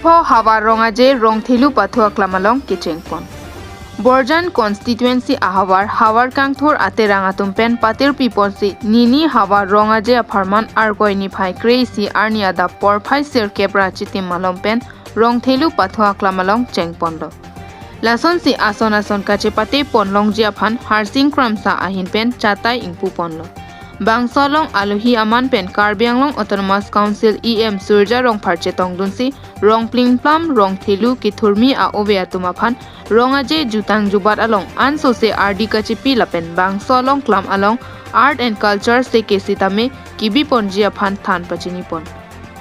pho hawa rongaje rongthelu pathua klamalong kichengpon. Borjan constituency hawar kangthor aterang atumpen patir piponsi nini hawa rongaje aparman argoi ni phai kreisi arnia da por phai sir kebra chitim malompen rongthelu pathua klamalong chengpondo. Lason si ason kache pate ponlong jiaphan harsing kramsa ahinpen chatai ingpu ponlo. Bangsolong aluhi aman pen Karbi Anglong Autonomous Council EM Surja rong parche tongdunsi rong pling plam rong thelu ki thurmi a ove atumaphan rongaje jutang jubat along anso se RD kachipi lapen bangsolong klam along art and culture se kesitame kibi ponjia phan than pachini pon.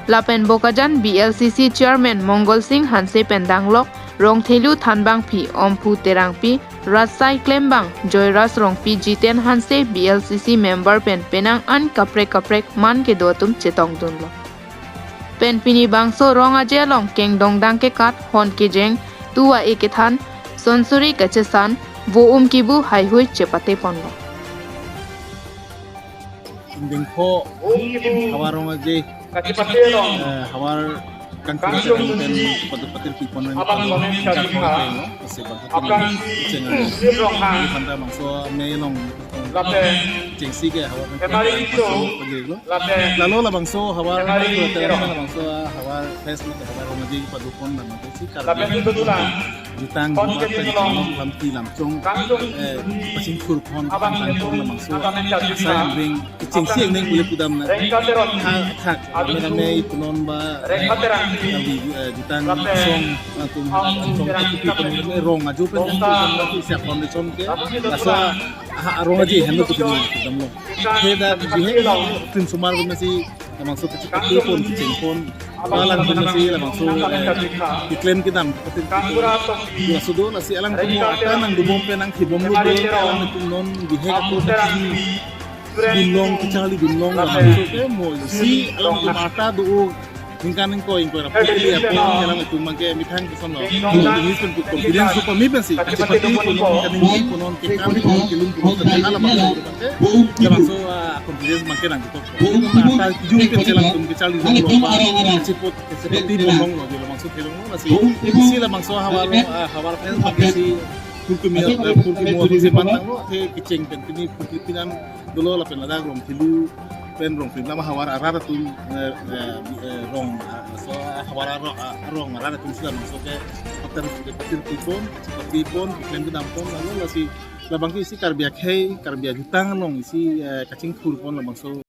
Lapen Bokajan BLCC Chairman Mongol Singh Hanse Pendanglok rong thelu thanbang phi omphu terangpi Rasai Klembang Joyras Rongpi Jiten Hanse BLCC member pen penang an kaprek man ke dotum chetong dunlo. Pen pini bangso rong aje long keng dongdang ke kat hon ke jeng tua ekethan sonsuri kachesan wo kibu haihui chepate ponlo. Dingko hawar rong aje hawar kan patir piponan handa mangso melong jengsi ke hawar lalu la bangso hawar bangso hawar facebook hawar romaji padukon na mangsi jutang lamti lamchong pasing kurpon tangkong na mangso sayang jengsi yang kulit kudam na hak mengenai punon ba jutang song atum tapi rong aju pen siap kondisi ke asa rong aja hendak ketemu ketemu heda bihe tim sumar masih langsung kecil pun cengpon malang masih langsung diklaim kita dua sudo nasi alang tuh akan nang dumom penang kibom lu alang itu non bihe aku binong kecali binong langsung ke mau si alang tuh mata tuh Ingkan ingko rapoti apa dalam itu mangke mitang kesono. Ini pun confidence ko mi pensi. Cepat punon kan ini punon kita kilum punon terkenal apa dalam so confidence mangke nang gitu. Mata jum ke celang tum ke cali lomba cepot seperti punon lo di maksud kelong nasi. Si la mangso hawar pen mangke si kurkumi si pantang lo ke keceng pen ini pinan dulu la pen ada rom tilu pen rong film lama hawar arara tu rong so hawar rong arara tu sudah masuk ke hotel seperti pon iklan gedam pon lalu si labang isi Karbi jutang long isi kacing kur pon labang so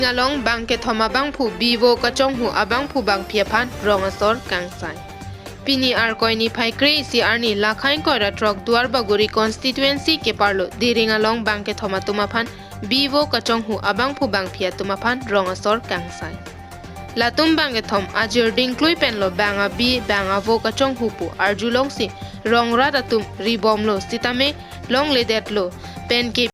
Ngalong bangke thoma bang phu biwo kachong hu abang phu bang phiaphan rongasor kangsai. Pini arkoi ni phai kreisi arni lakhain koira trok duar baguri constituency ke parlo diringalong bangke thoma tumaphan biwo kachong hu abang phu bang phia tumaphan rongasor kangsai. Latum bangke thom ajir dingklui penlo banga bi banga vo kachong hu pu arjulong si rongra datum ribomlo sitame long ledetlo pen ke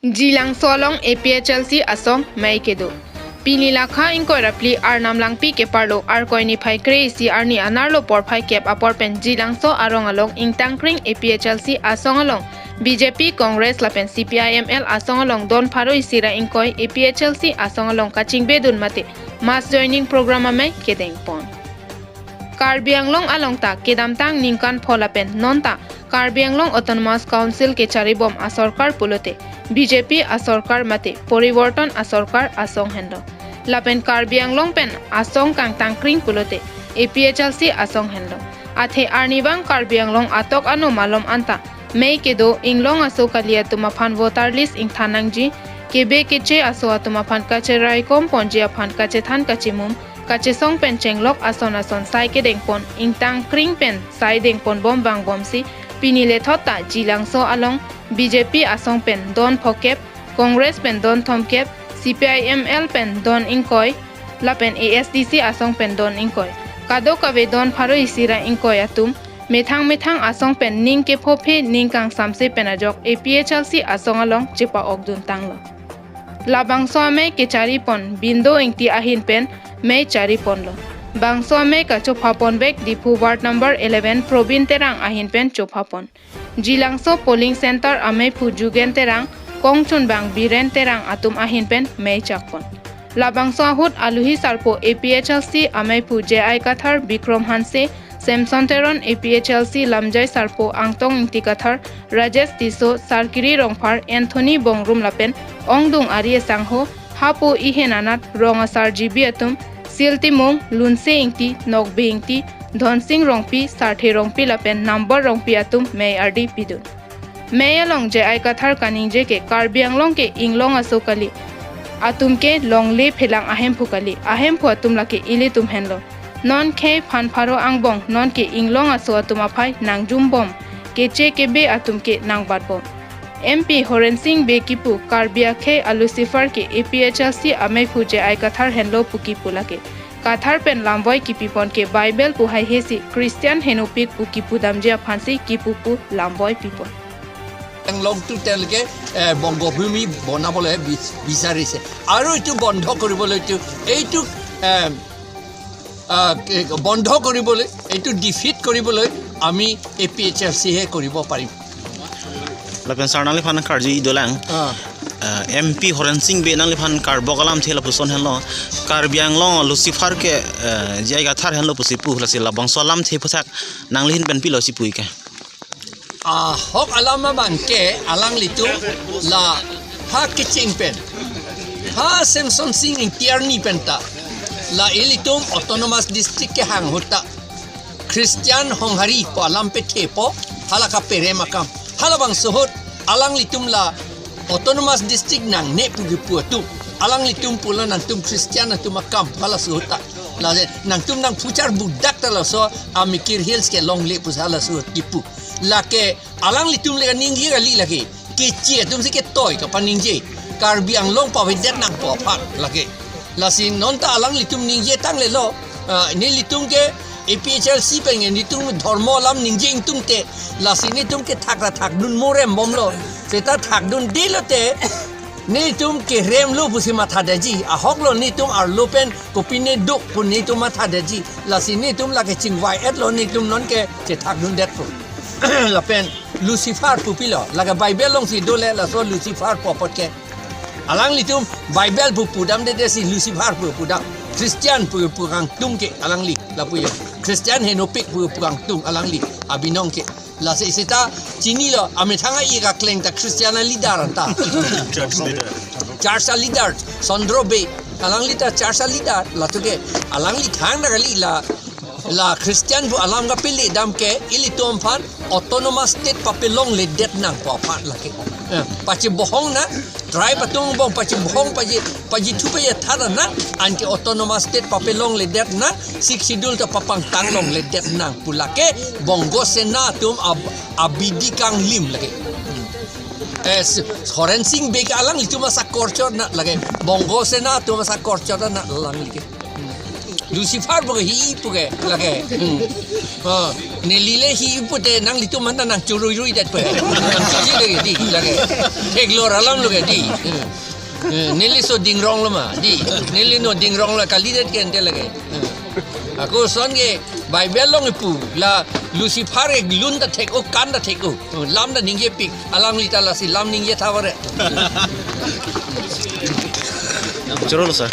jilang solong APHLC asong mai kedo pili lakha ingkoi rapli arnam langpi ke parlo arkoi ni phai crazy arni anarlo por phai kep apor pen jilang so arong along ingtangkring APHLC asong along BJP Congress lapen CPIML asong along don pharo isira ingkoi APHLC asong along kaching bedun mate mass joining program amai kedeng pon Karbi Anglong along ta kedam tang ningkan pholapen nonta Karbi Anglong Autonomous Council ke charibom asorkar pulote BJP asorkar mate poriborton asorkar asong hendo lapen Karbi Anglong pen asong kang tangkring pulote APHLC asong hendo athe arnibang Karbi Anglong atok anu malom anta mei kedo inglong aso kalia tumaphan voter list ing thanangji kebe keche aso tumaphan kache raikom ponji aphan kache than kachimum kache song pen chenglok ason sai ke dengpon ingtang kring pen sai dengpon bom bang bomsi pinile thota jilangso along BJP asong pen don phokep Congress pen don thomkep CPIML pen don ingkoi lapen ASDC asong pen don ingkoi kado kawe don pharo isira ingkoi atum methang asong pen ning ke phophe ning kang samse penajok APHLC asong along chepa okdun tanglo labangso ame ke chari pon bindo ingti ahin pen mei chari ponlo bangso ame ka chophapon bek dipu ward number 11 probin terang ahin pen chophapon jilangso polling center ame phu jugen terang kongchun bang biren terang atum ahin pen mei chakpon labangso ahut aluhi sarpo APHLC ame phu JI kathar Bikrom Hanse Samson Teron APHLC Lamjai Sarpo Angtong Ingti Kathar Rajesh Tiso Sarkiri Rongphar Anthony Bongrum Lapen Ongdung Arye Sangho Hapo Ihenanat Rongasar GB Atum Siltimong Lunse Ingti Nokbe Ingti Dhonsing Rongpi Sarthe Rongpi Lapen Number Rongpi Atum May RD Pidun May along JI Kathar Kaningje ke Karbi Anglong ke Inglong Asokali Atum ke Longle Phelang Ahem Phukali Ahem Phu Atum Lake Ili Tum Henlo non ke phan pharo angbong non ke inglong aso atuma phai nangjum bom ke che ke be atum ke nangbat bom MP Horen Singh be kipu Karbia ke Lucifer ke APHLC amai phuje ai kathar henlo puki pulake kathar pen lamboi kipipon ke Bible puhai hesi Christian henopik puki pudamjia phansi kipupu lamboi pipon Anglong to telke bongobhumi bonabole bisarise aru etu bondho koribole etu eitu বন্ধ কৰিবলৈ এইটো defeat কৰিবলৈ আমি APHLC হে কৰিব পাৰিম লাপেন সাৰনালি ফান কাৰ্জি দলাং MP হৰেন সিং বেনালি ফান কাৰ্বকলাম থেলা পুছন হেলো কাৰ্বি আংলং লুচিফাৰ কে জায়গা থাৰ হেলো পুছি পুহলাছি লাবংছলাম থে পথাক নাংলিহিন পেন পিলছি পুইকে হক আলামা বানকে আলাং লিতু লা হা কিচিং পেন হা সেমসন সিং ইন্টিয়ারনি পেনটা La Elitum Autonomous District ke hang hota Christian Honghari po alam pe thepo halaka pere makam halabang sohot alang litum la Autonomous District nang ne pugipu tu alang litum pula nang tum Christian tu makam hala sohota la nang tum nang puchar budak ta la so amikir hills ke long le pus hala sohot tipu la ke alang litum le ninggi gali lagi ke chi tum se ke toy ka paningje Karbi Anglong pa vedet nang po pak lagi Lasin nonta alang litum ningje tang lelo ni litum ke APHLC pengen litum dharma lam ningje tum te lasin litum ke thakra thak dun morem bomlo seta thak dun dilote ni tum ke rem lo pusi matha daji ahok lo ni tum ar lopen kopine duk pun ni tum matha daji lasin ni tum la ke chingwai et lo ni tum non ke thak dun det pu la pen Lucifer pupilo laga Bible long si dole la so Lucifer popot ke alang litum Bible pu pudam de si Lucifer pu pudam Christian pu purang tung ke alang li la pu yo Christian henopik pu purang tung alang li abinong ke la se seta chini lo amethanga i ga kleng ta Christiana leader ta charsa leader Sondro be alang li ta charsa leader la tu ke alang li thang da gali la Christian bu alam ga pili dam ke ilitom phan autonomous state papelong le det nang po phat la ke pachi bohong na try patung bong pachi bohong paji thu pa ya thara na anti autonomous state papelong le det na sik schedule ta papang tanglong le det nang pulake bongo sena tum abidi kang lim lage Horen Singh be alang litu masa korchor na lage bongo sena tum masa korchor na lang lage Lucifer bukan hi bukan lagi. Nelile hi pute nang litu mana nang curui dat pe. Cuci lagi di lagi. Teglor alam lagi di. Neli so dingrong lama di. Neli no dingrong la kali dat ke ente lagi. Aku son ke Bible long ipu la Lucifer ek lun da tek o kan da tek o. Lam da ningye pik alang lita la si lam ningye thaware. Jurul sir.